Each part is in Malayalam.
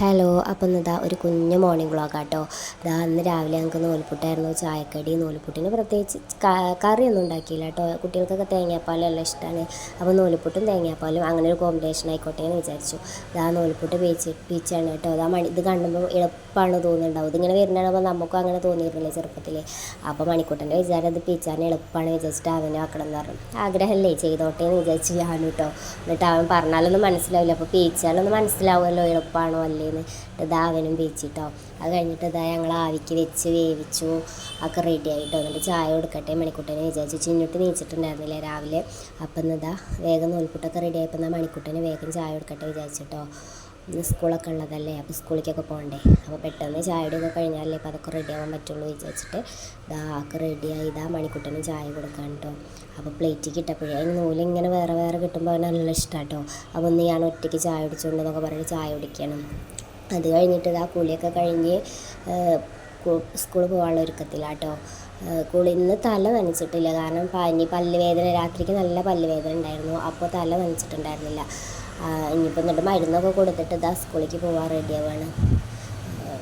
ഹലോ, അപ്പം ഇന്നിതാ ഒരു കുഞ്ഞു മോർണിംഗ് വ്ളോഗാട്ടോ. ഇന്ന് രാവിലെ ഞങ്ങൾക്ക് നൂൽപുട്ടായിരുന്നു ചായക്കടി. നൂൽപുട്ടിന് പ്രത്യേകിച്ച് കറിയൊന്നും ഉണ്ടാക്കിയില്ല കേട്ടോ. കുട്ടികൾക്കൊക്കെ തേങ്ങാപ്പാൽ നല്ല ഇഷ്ടമാണ്. അപ്പോൾ നൂൽപുട്ടും തേങ്ങാപ്പാലും അങ്ങനെ ഒരു കോമ്പിനേഷൻ ആയിക്കോട്ടെ എന്ന് വിചാരിച്ചു. നൂൽപുട്ട് പീച്ചാണ് കേട്ടോ. ഇത് കാണുമ്പോൾ എളുപ്പമാണ് തോന്നുന്നുണ്ടാവും. ഇതിങ്ങനെ വരുന്നതാകുമ്പോൾ നമുക്കും അങ്ങനെ തോന്നിയിരുന്നില്ലേ ചെറുപ്പത്തിൽ. അപ്പോൾ മണിക്കൂട്ടൻ്റെ വിചാരം ഇത് പീച്ചാൻ എളുപ്പമാണ് വിചാരിച്ചിട്ട് അവനെ ആക്കണം എന്ന് പറഞ്ഞു. ആഗ്രഹമല്ലേ, ചെയ്തോട്ടെ എന്ന് വിചാരിച്ചു ഞാനും കേട്ടോ. എന്നിട്ട് അവൻ പറഞ്ഞാലൊന്നും മനസ്സിലാവില്ല. അപ്പോൾ പീച്ചാലൊന്നും മനസ്സിലാവുമല്ലോ എളുപ്പമാണോ അല്ലേ. അവനും പീച്ചിട്ടോ. അത് കഴിഞ്ഞിട്ട് ഞങ്ങൾ ആവിക്ക് വെച്ച് വേവിച്ചു. ഒക്കെ റെഡി ആയിട്ടോ. എന്നിട്ട് ചായ കൊടുക്കട്ടെ മണിക്കുട്ടനെ വിചാരിച്ചു. ചിന്നിട്ട് നീച്ചിട്ടുണ്ടായിരുന്നില്ല രാവിലെ. അപ്പം വേഗം നൂൽപുട്ടൊക്കെ റെഡി ആയപ്പോൾ മണിക്കുട്ടന് വേഗം ചായ കൊടുക്കട്ടെ വിചാരിച്ചിട്ടോ. ഇന്ന് സ്കൂളൊക്കെ ഉള്ളതല്ലേ, അപ്പോൾ സ്കൂളിലേക്കൊക്കെ പോകണ്ടേ. അപ്പോൾ പെട്ടെന്ന് ചായയുടെയൊക്കെ കഴിഞ്ഞാലേ അപ്പോൾ അതൊക്കെ റെഡി ആവാൻ പറ്റുള്ളൂ വിചാരിച്ചിട്ട് ഒക്കെ റെഡിയായി. മണിക്കുട്ടന് ചായ കൊടുക്കാൻ കേട്ടോ. അപ്പോൾ പ്ലേറ്റിൽ ഇട്ടപ്പോഴേ അതിന് നൂലിങ്ങനെ വേറെ വേറെ കിട്ടുമ്പോൾ അവന് നല്ല ഇഷ്ടമാണ് കേട്ടോ. അപ്പോൾ ഒന്ന് ഞാൻ ഒറ്റയ്ക്ക് ചായ കുടിച്ചുകൊണ്ടെന്നൊക്കെ പറഞ്ഞ് ചായ കുടിക്കണം. അത് കഴിഞ്ഞിട്ട് കുളിയൊക്കെ കഴിഞ്ഞ് സ്കൂളിൽ പോകാനുള്ള ഒരുക്കത്തിലാട്ടോ. ഇന്ന് തല നനച്ചിട്ടില്ല, കാരണം പല്ലുവേദന, രാത്രിക്ക് നല്ല പല്ലുവേദന ഉണ്ടായിരുന്നു. അപ്പോൾ തല നനച്ചിട്ടുണ്ടായിരുന്നില്ല. ഇനിയിപ്പോൾ എന്നിട്ട് മരുന്നൊക്കെ കൊടുത്തിട്ട് സ്കൂളിലേക്ക് പോകാൻ റെഡിയാവാണ്.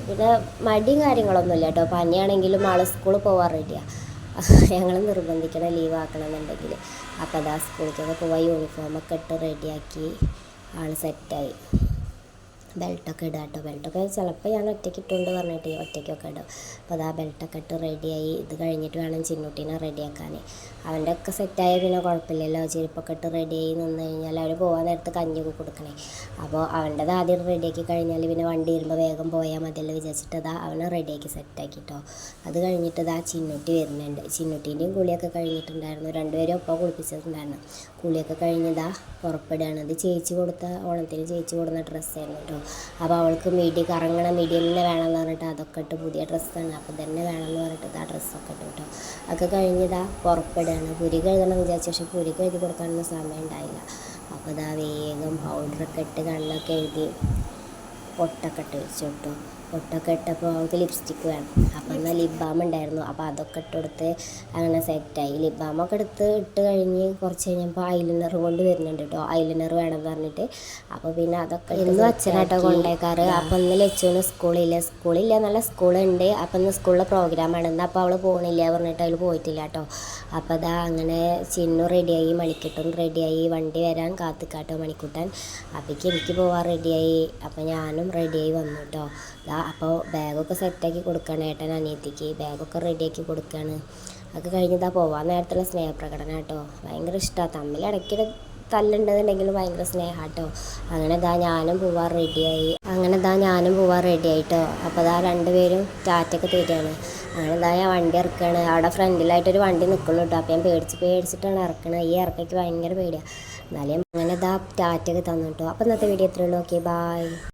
പിന്നെ മടിയും കാര്യങ്ങളൊന്നുമില്ല കേട്ടോ. പനിയാണെങ്കിലും ആൾ സ്കൂളിൽ പോകാൻ റെഡിയാണ്. ഞങ്ങൾ നിർബന്ധിക്കണം ലീവ് ആക്കണമെന്നുണ്ടെങ്കിൽ. അപ്പോൾ സ്കൂളിലേക്കൊക്കെ പോകാൻ യൂണിഫോമൊക്കെ ഇട്ട് റെഡിയാക്കി ആൾ സെറ്റായി. ബെൽറ്റൊക്കെ ഇടുക കേട്ടോ. ബെൽറ്റൊക്കെ ചിലപ്പോൾ ഞാൻ ഒറ്റയ്ക്ക് ഇട്ടുകൊണ്ട് പറഞ്ഞിട്ട് ഒറ്റയ്ക്കൊക്കെ ഇടും. അപ്പോൾ ബെൽറ്റൊക്കെ ഇട്ട് റെഡിയായി. ഇത് കഴിഞ്ഞിട്ട് വേണം ചിന്നൂട്ടീനെ റെഡിയാക്കാൻ. അവൻ്റെ ഒക്കെ സെറ്റായ പിന്നെ കുഴപ്പമില്ലല്ലോ. ചെരുപ്പൊക്കെ ഇട്ട് റെഡിയായി നിന്ന് കഴിഞ്ഞാൽ അവർ പോകാൻ നേരത്ത് കഞ്ഞിയൊക്കെ കൊടുക്കണേ. അപ്പോൾ അവൻ്റെത് ആദ്യം റെഡിയാക്കി കഴിഞ്ഞാൽ പിന്നെ വണ്ടി വരുമ്പോൾ വേഗം പോയാൽ മതിയല്ലോ വിചാരിച്ചിട്ട് അവനെ റെഡിയാക്കി സെറ്റാക്കിട്ടോ. അത് കഴിഞ്ഞിട്ട് ചിന്നൂട്ടി വരുന്നുണ്ട്. ചിന്നൂട്ടീൻ്റെയും കുളിയൊക്കെ കഴിഞ്ഞിട്ടുണ്ടായിരുന്നു. രണ്ടുപേരും ഒപ്പം കുളിപ്പിച്ചിട്ടുണ്ടായിരുന്നു. കുളിയൊക്കെ കഴിഞ്ഞ് പുറപ്പെടുകയാണ്. ഇത് ചേച്ചി കൊടുത്ത ഓണത്തിന് ചേച്ചി കൊടുന്ന ഡ്രസ്സായിരുന്നു കേട്ടോ. അപ്പോൾ അവൾക്ക് കറങ്ങണ മിടി തന്നെ വേണമെന്ന് പറഞ്ഞിട്ട് അതൊക്കെ ഇട്ട്, പുതിയ ഡ്രസ്സാണ് അപ്പോൾ തന്നെ വേണമെന്ന് പറഞ്ഞിട്ട് ഡ്രസ്സൊക്കെ ഇട്ടു കേട്ടോ. അതൊക്കെ കഴിഞ്ഞ് പുറപ്പെടുകയാണ്. പുരി കഴുകണം വിചാരിച്ചു, പക്ഷേ പുരി കഴുകി കൊടുക്കാനൊന്നും സമയം ഉണ്ടായില്ല. അപ്പോൾ വേഗം പൗഡറൊക്കെ ഇട്ട് കണ്ണൊക്കെ എഴുതി പൊട്ടൊക്കെ ഇട്ട് വെച്ചു കേട്ടോ. പൊട്ടൊക്കെ ഇട്ടപ്പോൾ അവൾക്ക് ലിപ്സ്റ്റിക്ക് വേണം. അപ്പോൾ എന്നാൽ ലിപ് ബാം ഉണ്ടായിരുന്നു. അപ്പോൾ അതൊക്കെ ഇട്ടെടുത്ത് അങ്ങനെ സെറ്റായി. ലിപ് ബാമൊക്കെ ഇട്ട് കഴിഞ്ഞ് കുറച്ച് കഴിഞ്ഞപ്പോൾ ഐലൈനർ കൊണ്ട് വരുന്നുണ്ട് കേട്ടോ. ഐലൈനർ വേണമെന്ന് പറഞ്ഞിട്ട്. അപ്പോൾ പിന്നെ അതൊക്കെ ഇന്ന് അച്ഛനായിട്ടോ കൊണ്ടേക്കാറ്. അപ്പോൾ ഇന്ന് ലച്ചുവിന് സ്കൂളില്ല നല്ല സ്കൂളുണ്ട്. അപ്പോൾ ഇന്ന് സ്കൂളിലെ പ്രോഗ്രാമാണ്. ഇന്ന് അപ്പോൾ അവൾ പോകണില്ല പറഞ്ഞിട്ട് അതിൽ പോയിട്ടില്ല കേട്ടോ. അപ്പോൾ അങ്ങനെ ചിന്നു റെഡിയായി, മണിക്കുട്ടൻ റെഡിയായി. വണ്ടി വരാൻ കാത്തിക്കാട്ടോ മണിക്കുട്ടൻ. അപ്പോഴേക്ക് എനിക്ക് പോകാൻ റെഡിയായി. അപ്പോൾ ഞാനും റെഡിയായി വന്നു കേട്ടോ. അപ്പോൾ ബാഗൊക്കെ സെറ്റാക്കി കൊടുക്കുകയാണ് ഏട്ടൻ അനിയത്തിക്ക്. ബാഗൊക്കെ റെഡിയാക്കി കൊടുക്കുകയാണ്. അതൊക്കെ കഴിഞ്ഞ് പോകാൻ നേരത്തുള്ള സ്നേഹപ്രകടനം കേട്ടോ. ഭയങ്കര ഇഷ്ടമാണ്. തമ്മിൽ ഇടയ്ക്കിടെ തല്ലുണ്ടെന്നുണ്ടെങ്കിലും ഭയങ്കര സ്നേഹം കേട്ടോ. അങ്ങനെ ഞാനും പോവാൻ റെഡിയായിട്ടോ. അപ്പോൾ രണ്ടുപേരും ടാറ്റൊക്കെ തരികയാണ്. അങ്ങനെ ഞാൻ വണ്ടി ഇറക്കുകയാണ്. അവിടെ ഫ്രണ്ടിലായിട്ടൊരു വണ്ടി നിൽക്കുള്ളൂ കേട്ടോ. അപ്പോൾ ഞാൻ പേടിച്ചിട്ടാണ് ഇറക്കണത്. ഈ ഇറക്കയ്ക്ക് ഭയങ്കര പേടിയാണ്. എന്നാലും അങ്ങനെ ടാറ്റൊക്കെ തന്നു കേട്ടോ. അപ്പോൾ ഇന്നത്തെ വീഡിയോ എത്രയുള്ളൂ. Okay, bye.